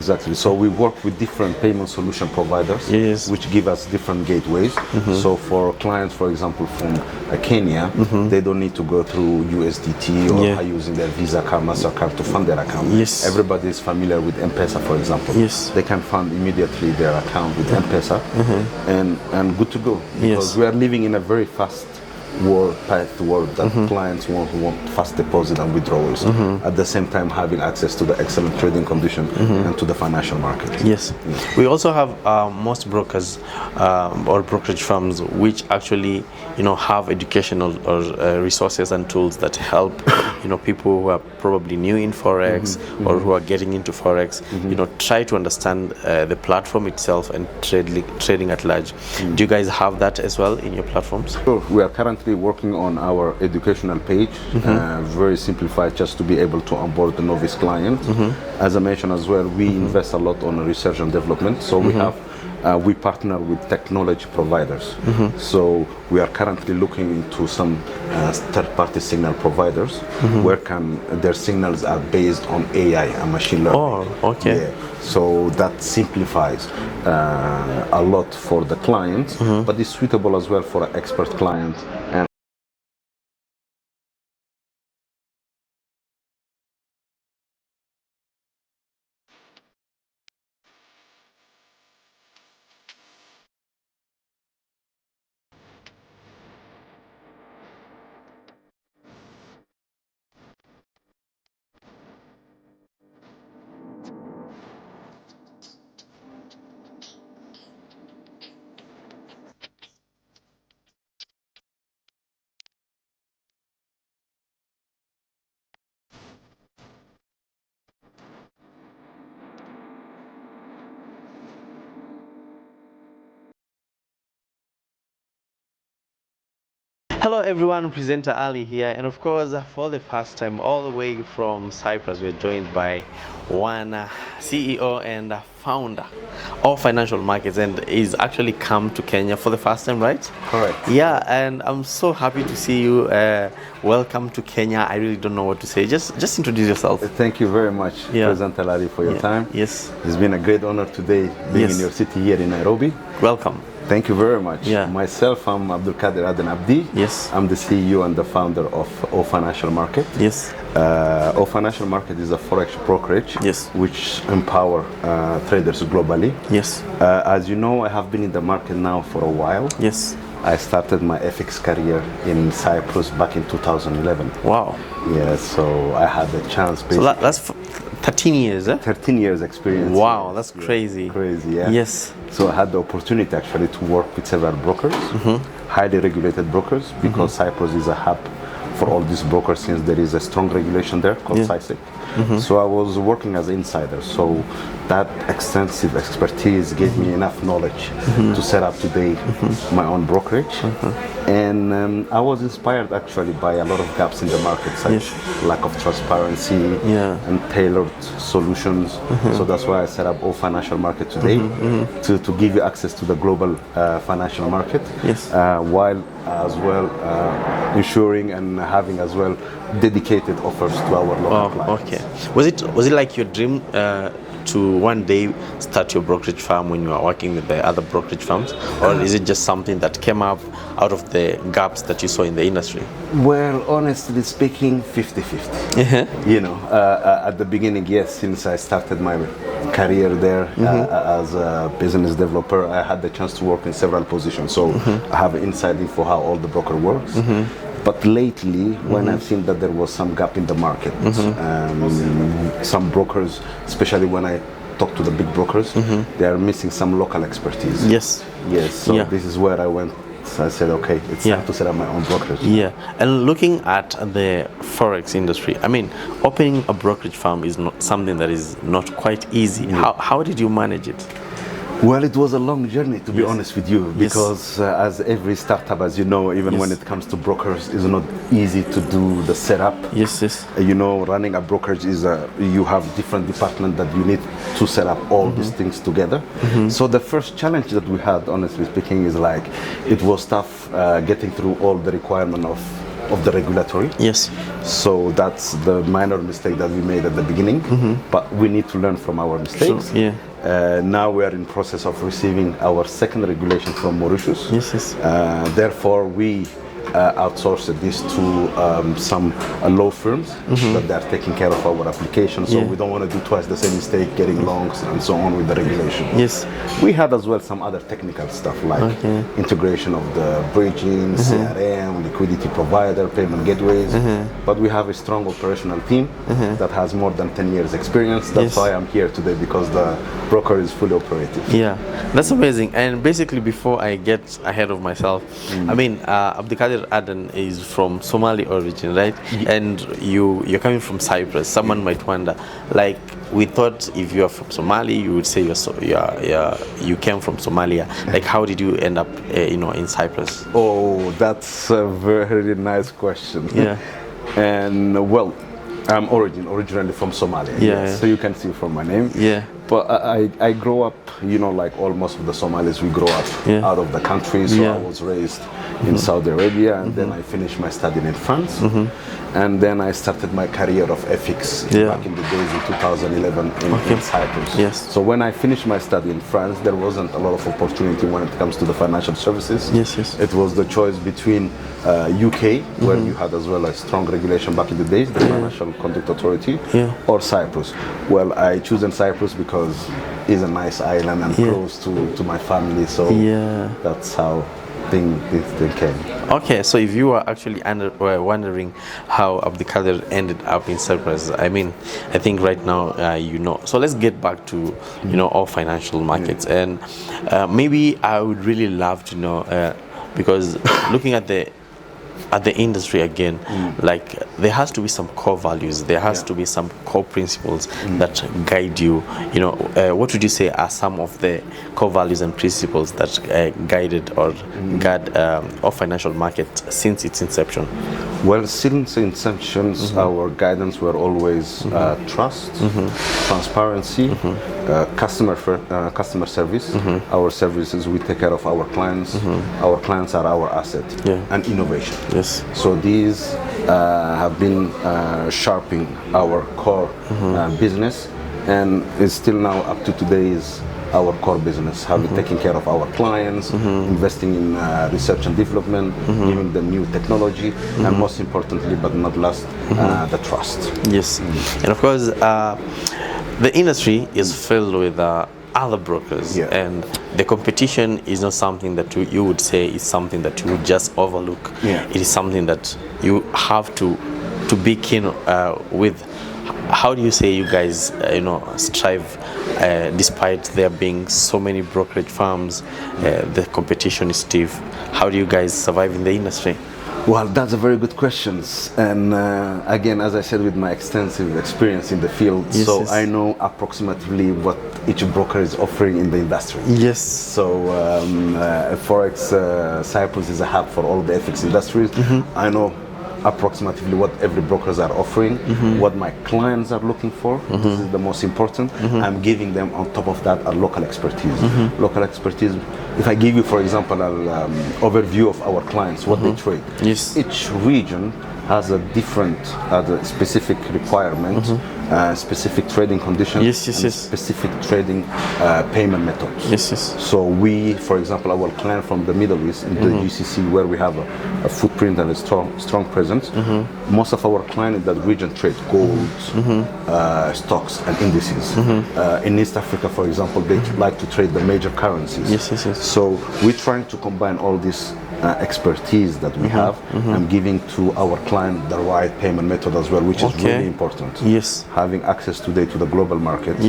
Exactly. So we work with different payment solution providers, Yes. which give us different gateways. So for clients, for example, from Kenya, they don't need to go through USDT or Yeah. using their Visa card, MasterCard to fund their account. Yes. Everybody is familiar with MPESA, for example. Yes. They can fund immediately their account with MPESA and good to go. Because Yes. we are living in a very fast world that clients want fast deposit and withdrawals at the same time having access to the excellent trading condition and to the financial market. Yes. We also have most brokers or brokerage firms which actually, have educational or resources and tools that help, people who are probably new in Forex or who are getting into Forex, try to understand the platform itself and trading at large. Do you guys have that as well in your platforms? So we are currently working on our educational page, very simplified, just to be able to onboard the novice client. As I mentioned as well, we invest a lot on research and development. So we partner with technology providers. So we are currently looking into some third-party signal providers where their signals are based on AI and machine learning. Oh, okay. Yeah. So that simplifies a lot for the clients, but it's suitable as well for an expert client. And Hello everyone, presenter Ali here, and of course for the first time all the way from Cyprus we're joined by one CEO and founder of financial markets, and he's actually come to Kenya for the first time, right? correct. Yeah, and I'm so happy to see you. Welcome to Kenya. I really don't know what to say. Just introduce yourself. Thank you very much, Yeah. President Alari, for your time. Yes. It's been a great honor today being Yes. in your city here in Nairobi. Welcome. Thank you very much. Yeah. Myself, I'm Abdoulkader Abdi. Yes. I'm the CEO and the founder of O Financial Market. Yes. O Financial Market is a forex brokerage Yes. which empower traders globally. Yes. As you know, I have been in the market now for a while. Yes. I started my FX career in Cyprus back in 2011. Wow. Yeah, so I had the chance. So that's 13 years, eh? 13 years experience. Wow, that's crazy. Crazy, yeah. Yes. So I had the opportunity actually to work with several brokers, highly regulated brokers, because Cyprus is a hub for all these brokers since there is a strong regulation there called CISIC. So I was working as an insider. So that extensive expertise gave me enough knowledge to set up today my own brokerage. And I was inspired actually by a lot of gaps in the market, such lack of transparency and tailored solutions. So that's why I set up O Financial Market today to give you access to the global financial market, while as well ensuring and having as well dedicated offers to our local clients. Okay. Was it like your dream to one day start your brokerage firm when you were working with the other brokerage firms, or is it just something that came up out of the gaps that you saw in the industry? Well, honestly speaking, 50-50. You know, at the beginning, yes, since I started my career there as a business developer, I had the chance to work in several positions. So I have inside info how all the broker works. But lately, when I've seen that there was some gap in the market, some brokers, especially when I talk to the big brokers, they are missing some local expertise. Yes. Yes, so this is where I went. So I said, okay, it's time to set up my own brokerage. Yeah, and looking at the Forex industry, I mean, opening a brokerage firm is not something that is not quite easy. How did you manage it? Well, it was a long journey, to be honest with you, because as every startup, as you know, even when it comes to brokers, it's not easy to do the setup. Yes. You know, running a brokerage is you have different departments that you need to set up all these things together. So the first challenge that we had, honestly speaking, is like it was tough getting through all the requirement of of the regulatory. Yes. So that's the minor mistake that we made at the beginning, but we need to learn from our mistakes. Sure, yeah. Now we are in process of receiving our second regulation from Mauritius. Yes, yes. Therefore, we outsourced this to some law firms that they are taking care of our application. So we don't want to do twice the same mistake, getting longs and so on with the regulation. Yes. We had as well some other technical stuff like integration of the bridging, CRM, liquidity provider, payment gateways. But we have a strong operational team that has more than 10 years experience. That's why I'm here today, because the broker is fully operative. Yeah, that's amazing. And basically, before I get ahead of myself, I mean, Abdoulkader Aden is from Somali origin, right? And you're coming from Cyprus. Someone might wonder, like, we thought if you are from Somali, you would say you came from Somalia. Like, how did you end up, in Cyprus? Oh, that's a very nice question. Yeah. And well, I'm originally from Somalia. Yeah. So you can see from my name. Yeah. But I grew up, like almost of the Somalis, we grow up out of the country. So I was raised in Saudi Arabia, and then I finished my studying in France. And then I started my career of ethics back in the days in 2011 in Cyprus. Yes. So when I finished my study in France, there wasn't a lot of opportunity when it comes to the financial services. Yes, yes. It was the choice between UK, where you had as well a strong regulation back in the days, the Financial Conduct Authority, or Cyprus. Well, I choose in Cyprus because it's a nice island and close to my family. So that's how this came. Okay, so if you were actually wondering how Abdoulkader ended up in Cyprus, I mean, I think right now you know. So let's get back to all financial markets, and maybe I would really love to know because looking at the industry again, like there has to be some core values, there has to be some core principles that guide you. What would you say are some of the core values and principles that guided or guide our financial market since its inception? Well, since inception, our guidance were always trust, transparency, customer service. Our services, we take care of our clients. Our clients are our asset, and innovation. Yes. So these have been sharpening our core business, and it's still now up to today is our core business, taking care of our clients, investing in research and development, giving them new technology, and most importantly, but not last, the trust. Yes, and of course, the industry is filled with other brokers, and the competition is not something that you would say is something that you would just overlook. It is something that you have to be keen with. How do you say you guys strive despite there being so many brokerage firms, the competition is stiff? How do you guys survive in the industry? Well, that's a very good question. And again, as I said, with my extensive experience in the field, I know approximately what each broker is offering in the industry. Yes. So Forex Cyprus is a hub for all the FX industries. I know approximately what every brokers are offering, what my clients are looking for. This is the most important. I'm giving them on top of that a local expertise. Local expertise. If I give you, for example, an overview of our clients, what they trade. Yes. Each region has a different, specific requirement, specific trading conditions, specific trading payment methods. So we, for example, our client from the Middle East, in the GCC, where we have a footprint and a strong presence, most of our clients in that region trade gold, stocks and indices. In East Africa, for example, they like to trade the major currencies. So we're trying to combine all this expertise that we have and giving to our client the right payment method as well, which is really important. Yes. Having access today to the global market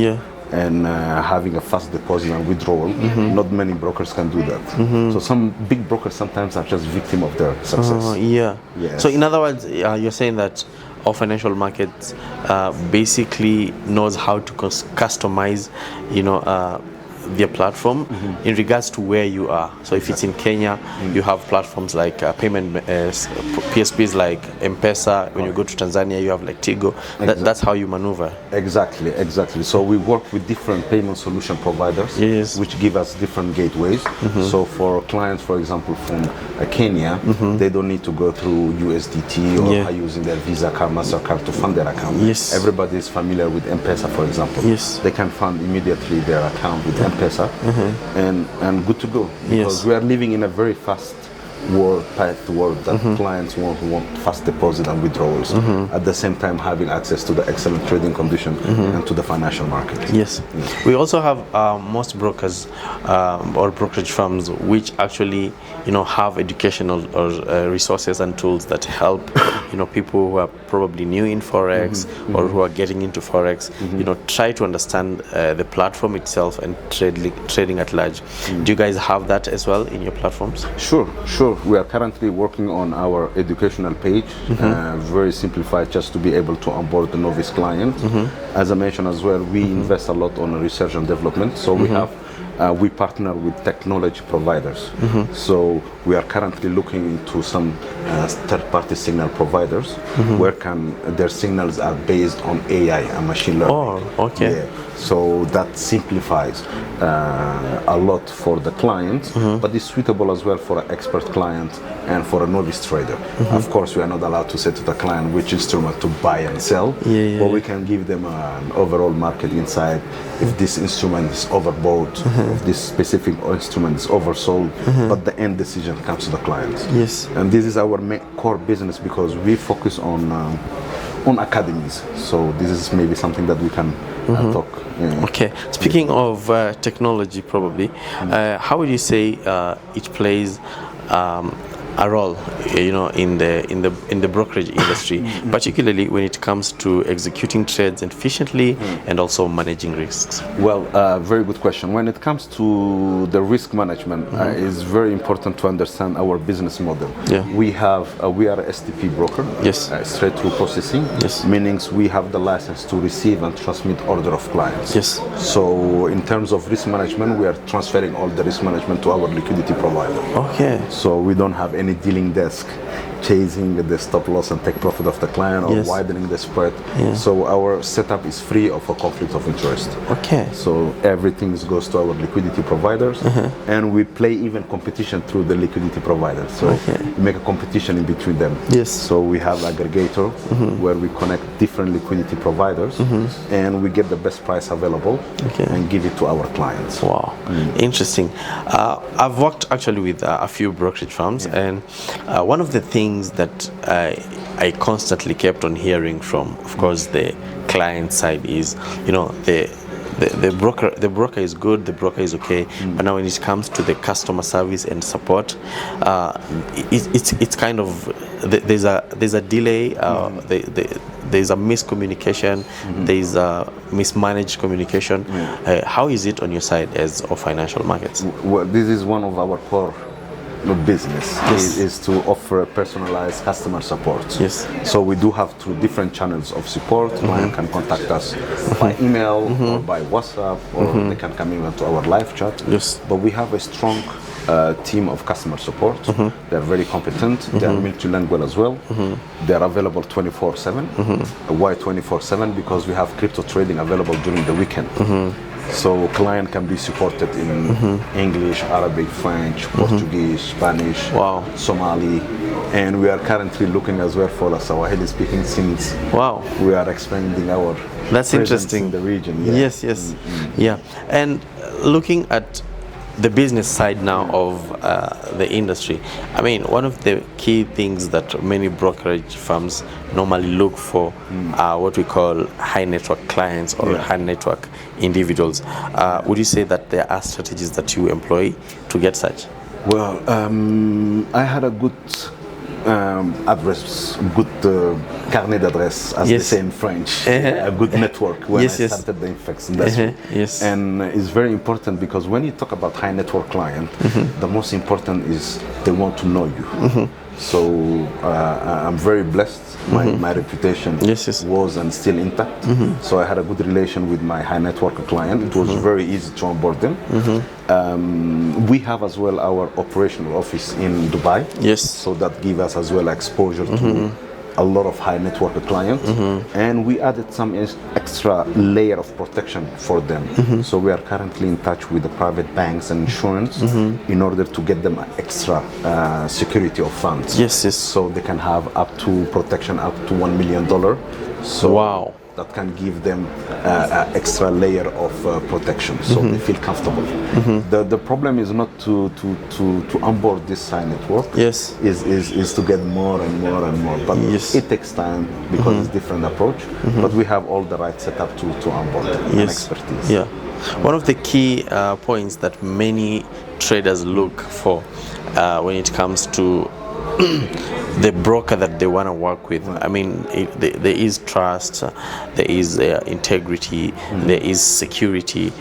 and having a fast deposit and withdrawal, not many brokers can do that. So some big brokers sometimes are just victim of their success. Yes. So in other words, you're saying that our financial market basically knows how to customize, their platform in regards to where you are. So if it's in Kenya, you have platforms like payment PSPs like MPESA. When you go to Tanzania, you have like Tigo. That's how you maneuver. Exactly. So we work with different payment solution providers, which give us different gateways. So for clients, for example, from Kenya, they don't need to go through USDT or using their Visa card, MasterCard to fund their account. Everybody is familiar with M-Pesa, for example. They can fund immediately their account with M-Pesa and good to go. Because we are living in a very fast paced world that clients want fast deposit and withdrawals at the same time having access to the excellent trading condition and to the financial market. We also have most brokers or brokerage firms which actually have educational or resources and tools that help people who are probably new in forex or who are getting into forex try to understand the platform itself and trading at large. Do you guys have that as well in your platforms? Sure. We are currently working on our educational page, very simplified, just to be able to onboard the novice client. As I mentioned as well, we invest a lot on research and development. So we partner with technology providers. So we are currently looking into some third-party signal providers where their signals are based on AI and machine learning. So that simplifies a lot for the client, but it's suitable as well for an expert client and for a novice trader. Of course, we are not allowed to say to the client which instrument to buy and sell, but we can give them an overall market insight. If this instrument is overbought, if this specific instrument is oversold, but the end decision comes to the client. And this is our main core business because we focus on academies. So this is maybe something that we can talk. Speaking of technology, probably, how would you say it plays a role, in the brokerage industry, particularly when it comes to executing trades efficiently and also managing risks? Well, very good question. When it comes to the risk management, it's very important to understand our business model. We are a STP broker, straight through processing, meaning we have the license to receive and transmit order of clients. So in terms of risk management, we are transferring all the risk management to our liquidity provider. So we don't have any dealing desk chasing the stop loss and take profit of the client or widening the spread. So our setup is free of a conflict of interest. So everything goes to our liquidity providers, and we play even competition through the liquidity providers. So we make a competition in between them. So we have aggregator where we connect different liquidity providers and we get the best price available and give it to our clients. Wow, interesting. I've worked actually with a few brokerage firms, and one of the things that I constantly kept on hearing from, of course, the client side is, the broker is good, the broker is okay, but now when it comes to the customer service and support, it's kind of there's a delay, there's a miscommunication, there's a mismanaged communication. How is it on your side as of financial markets? Well, this is one of our core business is to offer personalized customer support. So we do have two different channels of support. Client can contact us by email or by WhatsApp, or they can come even to our live chat. But we have a strong team of customer support. They're very competent. They are multilingual as well. They're available 24/7. Why 24/7? Because we have crypto trading available during the weekend. So client can be supported in English, Arabic, French, Portuguese, Spanish, Somali, and we are currently looking as well for Swahili speaking since we are expanding our presence in the region. And looking at the business side now of the industry, I mean, one of the key things that many brokerage firms normally look for are what we call high network clients or high network individuals. Would you say that there are strategies that you employ to get such? Well, I had a good address, good carnet d'adresse, as they say in French, a good network when I started the FX industry. And it's very important because when you talk about high network client, the most important is they want to know you. So I'm very blessed. My reputation was and still intact. So I had a good relation with my high net worth client. It was very easy to onboard them. We have as well our operational office in Dubai. So that gives us as well exposure to a lot of high net worth clients, and we added some extra layer of protection for them. So we are currently in touch with the private banks and insurance in order to get them extra security of funds. So they can have up to protection up to $1 million. So that can give them extra layer of protection, so they feel comfortable. The problem is not to onboard this high network. Is to get more and more and more. But it takes time because it's different approach. But we have all the right setup to onboard and expertise. One of the key points that many traders look for when it comes to the broker that they want to work with. I mean, there is trust, there is integrity, there is security,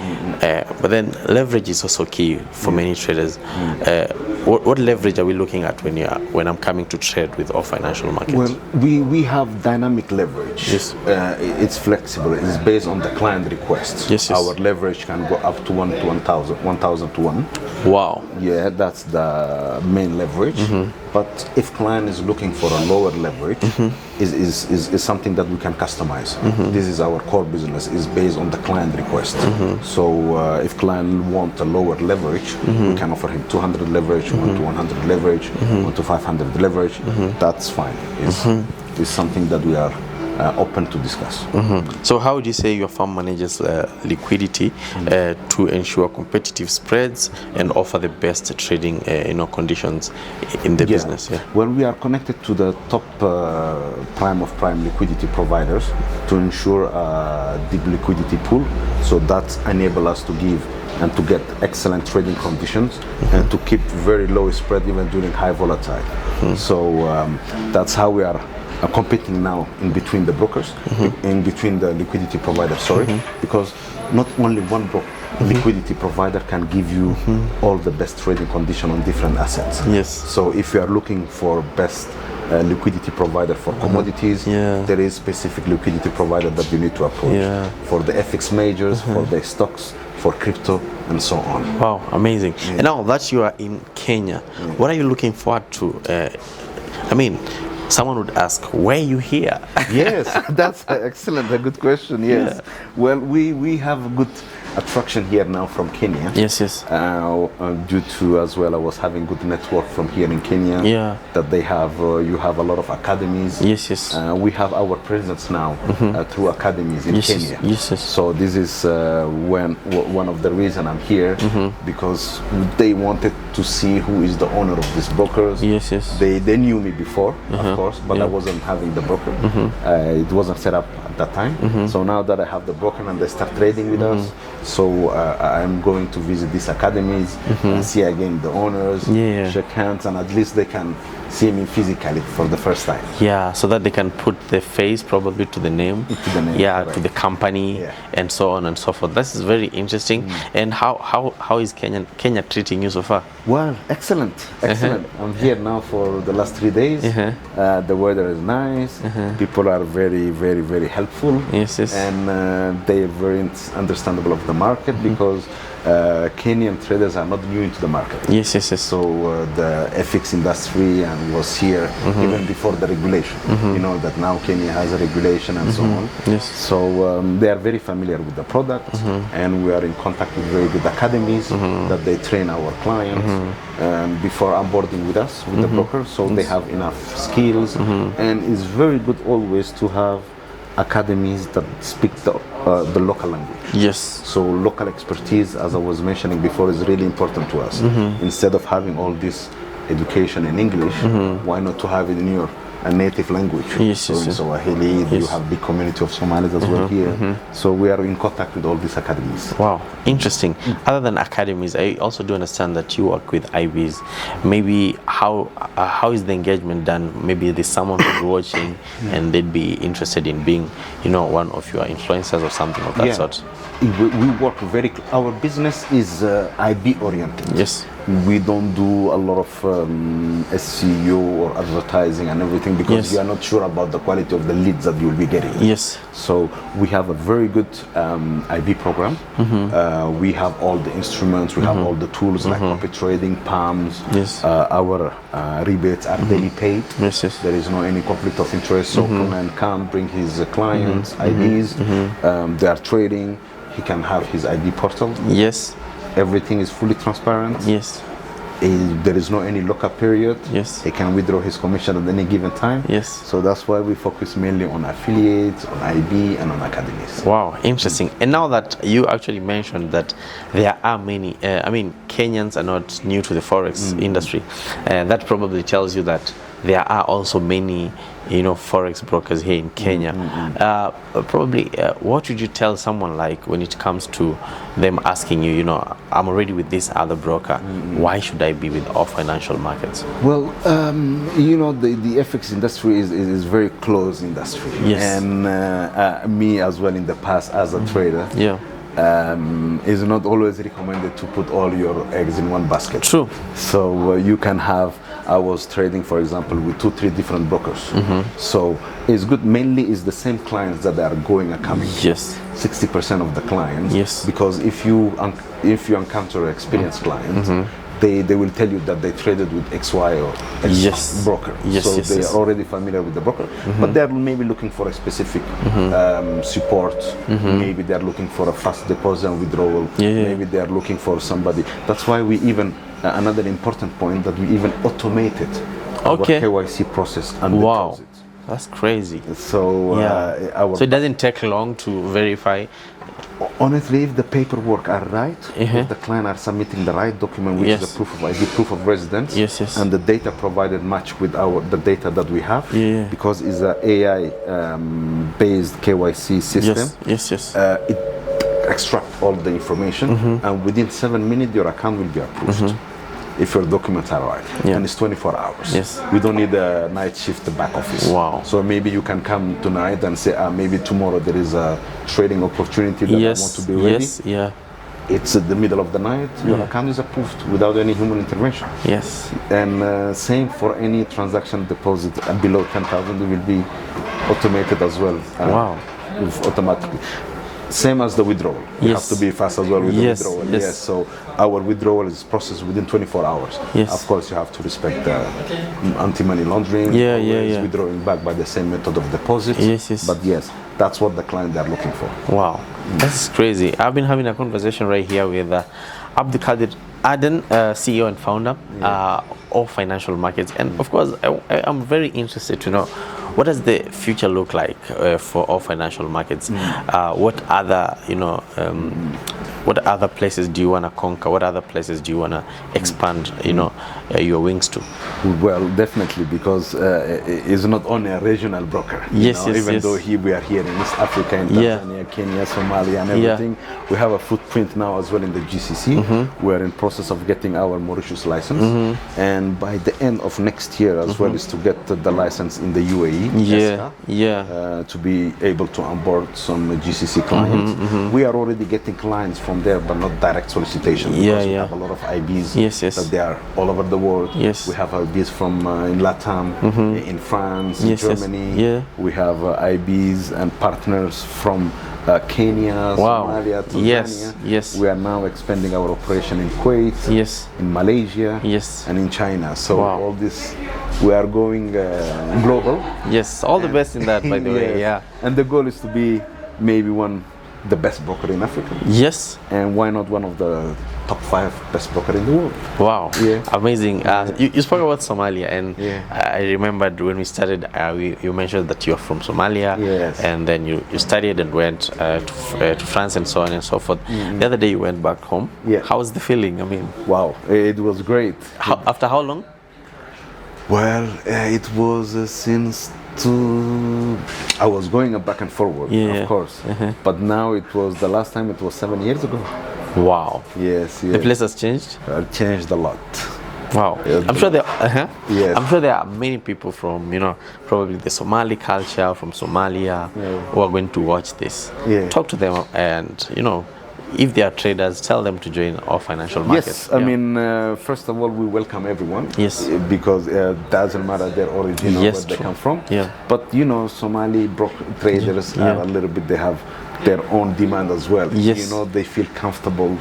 but then leverage is also key for many traders. What leverage are we looking at when I'm coming to trade with our financial markets? Well, we have dynamic leverage. It's flexible. It's based on the client requests. Our leverage can go up to 1 to 1,000 to 1. Wow. Yeah, that's the main leverage. But if client is looking for a lower leverage, is something that we can customize. This is our core business, is based on the client request. So if client want a lower leverage, we can offer him 200 leverage, 1 to 100 leverage, 1 to 500 leverage. That's fine. It's something that we are open to discuss. So how would you say your firm manages liquidity to ensure competitive spreads and offer the best trading conditions in the business? Well, we are connected to the top prime of prime liquidity providers to ensure a deep liquidity pool. So that enable us to give and to get excellent trading conditions and to keep very low spread even during high volatile. So that's how we are competing now in between the brokers, in between the liquidity providers, because not only one liquidity provider can give you all the best trading condition on different assets. So if you are looking for best liquidity provider for commodities, there is specific liquidity provider that you need to approach. For the FX majors, for the stocks, for crypto, and so on. Wow, amazing. And now that you are in Kenya, what are you looking forward to? I mean, someone would ask, why are you here? Yes, that's excellent, a good question. Well, we have a good attraction here now from Kenya. Due to as well, I was having good network from here in Kenya. That they have, you have a lot of academies. We have our presence now through academies in Kenya. So this is one of the reason I'm here, because they wanted to see who is the owner of these brokers. They knew me before, of course, but I wasn't having the broker. It wasn't set up at that time. So now that I have the broker and they start trading with us, so I'm going to visit these academies and see again the owners, shake hands, and at least they can see me physically for the first time. So that they can put the face probably to the name, to the company, and so on and so forth. This is very interesting. And how is Kenya treating you so far? Well, excellent. I'm here now for the last 3 days. The weather is nice. People are very, very, very helpful. And they are very understandable of the market, because Kenyan traders are not new into the market. So the FX industry and was here even before the regulation. You know that now Kenya has a regulation and so on. So they are very familiar with the product, and we are in contact with very good academies that they train our clients before onboarding with us, with the broker. So they have enough skills, and it's very good always to have academies that speak the local language. So local expertise, as I was mentioning before, is really important to us. Instead of having all this education in English, why not to have it in your native language? So in Swahili, you have big community of Somalis as well here. So we are in contact with all these academies. Wow, interesting. Other than academies, I also do understand that you work with IBs. Maybe how is the engagement done? Maybe there's someone who's watching and they'd be interested in being, one of your influencers or something of that sort. We work our business is IB oriented. we don't do a lot of SEO or advertising and everything because Yes. we are not sure about the quality of the leads that you'll be getting. Yes. So we have a very good IB program. We have all the instruments, we have all the tools like copy trading, palms. Yes. Our rebates are daily paid. Yes, yes. There is no any conflict of interest. So client can bring his clients, IDs. They are trading. He can have his ID portal. Yes. Everything is fully transparent. Yes. There is no any lockup period. Yes. He can withdraw his commission at any given time. Yes. So that's why we focus mainly on affiliates, on IB, and on academies. Wow, interesting. And now that you actually mentioned that there are many, Kenyans are not new to the forex industry, that probably tells you that there are also many, forex brokers here in Kenya. Probably, what would you tell someone like when it comes to them asking you, I'm already with this other broker, why should I be with all financial markets? Well, the FX industry is very close industry. Yes. And me as well in the past as a trader. Yeah. Is not always recommended to put all your eggs in one basket. True. So you can have, I was trading, for example, with 2-3 different brokers. So it's good, mainly is the same clients that are going and coming. Yes. 60% of the clients. Yes. Because if you encounter experienced clients, they will tell you that they traded with XY or X broker. Yes, so yes, they yes. are already familiar with the broker, but they are maybe looking for a specific support. Maybe they are looking for a fast deposit and withdrawal. Maybe they are looking for somebody. That's why we even, another important point, that we even automated our KYC process and deposit. That's crazy. So so it doesn't take long to verify. Honestly, if the paperwork are right, if the client are submitting the right document, which is a proof of ID, proof of residence, and the data provided match with the data that we have, because it's an AI based KYC system. It extract all the information, and within 7 minutes your account will be approved. If your documents are right, and it's 24 hours. We don't need a night shift back office. Wow. So maybe you can come tonight and say, maybe tomorrow there is a trading opportunity that I want to be ready. It's at the middle of the night, your account is approved without any human intervention. And same for any transaction deposit below 10,000, it will be automated as well. Automatically. Same as the withdrawal. You have to be fast as well with the withdrawal. So our withdrawal is processed within 24 hours. Of course, you have to respect anti-money laundering. Withdrawing back by the same method of deposit. But yes, that's what the client are looking for. Wow, that's crazy. I've been having a conversation right here with Abdoulkader, CEO and founder of Financial Markets. And of course, I'm very interested to know, what does the future look like for all financial markets? What other places do you want to conquer? What other places do you want to expand, your wings to? Well, definitely, because it's not only a regional broker. Even though we are here in East Africa, in Tanzania, Kenya, Somali, and everything, we have a footprint now as well in the GCC. We are in process of getting our Mauritius license, and by the end of next year as well is to get the license in the UAE. To be able to onboard some GCC clients. We are already getting clients from there, but not direct solicitation, because we have a lot of IBs that they are all over the world. We have IBs from in Latam, in France, in Germany. We have IBs and partners from Kenya, Somalia, Tanzania. We are now expanding our operation in Kuwait, in Malaysia, and in China. So all this, we are going global. All the best in that, by the way. And the goal is to be maybe the best broker in Africa. And why not one of the top 5 best broker in the world? Wow. Amazing. You spoke about Somalia, and I remembered when we started, you mentioned that you're from Somalia, and then you studied and went to France and so on and so forth. The other day you went back home. How was the feeling? Wow, it was great. After how long? Well, it was since I was going back and forward, of course. But now the last time it was 7 years ago. Wow. The place has changed? Changed a lot. Wow. I'm sure there are many people from, probably the Somali culture, from Somalia, who are going to watch this. Talk to them and, if they are traders, tell them to join our financial markets. Yes, I mean, first of all, we welcome everyone. Yes. Because it doesn't matter their origin or Yes, where they true. come from. Yeah. But you know, Somali traders are a little bit, they have their own demand as well. Yes. You know, they feel comfortable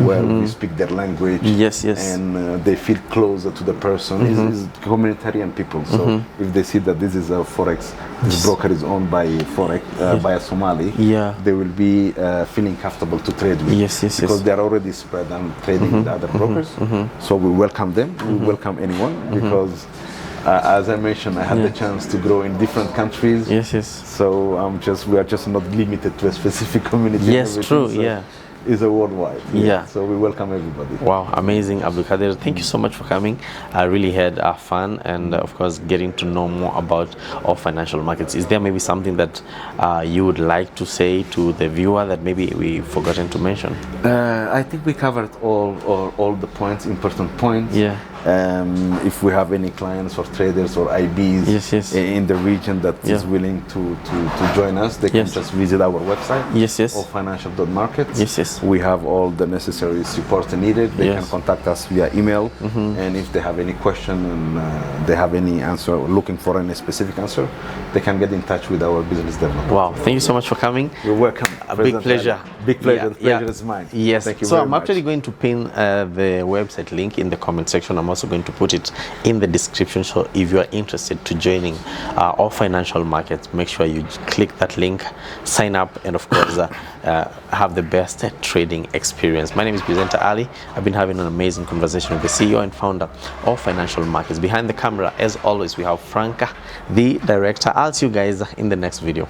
where we speak their language. Yes, yes. And they feel closer to the person. It's communitarian people. So if they see that this is a Forex, this broker is owned by Forex, by a Somali, they will be feeling comfortable to trade with. Yes, yes, because they are already spread and trading with other brokers. So we welcome them. We welcome anyone because as I mentioned, I had the chance to grow in different countries. Yes, yes. So we are just not limited to a specific community. Yes, true. So is a worldwide. Yeah. So we welcome everybody. Wow, amazing, Abdoulkader. Thank you so much for coming. I really had fun and, of course, getting to know more about our financial markets. Is there maybe something that you would like to say to the viewer that maybe we forgotten to mention? I think we covered all the points, important points. Yeah. If we have any clients or traders or IBs in the region that is willing to join us, they can just visit our website, or financial.markets. We have all the necessary support needed. They can contact us via email, and if they have any question and they have any answer or looking for any specific answer, they can get in touch with our business development. Wow, thank you so much for coming. You're welcome. A big pleasure. Big pleasure. The pleasure is mine. Yes. Thank you so very I'm much. actually going to pin the website link in the comment section. I'm also going to put it in the description. So if you are interested to joining our financial markets, make sure you click that link, sign up, and of course have the best trading experience. My name is Presenter Ali. I've been having an amazing conversation with the CEO and founder of Financial Markets. Behind the camera, as always, we have Franca, the director. I'll see you guys in the next video.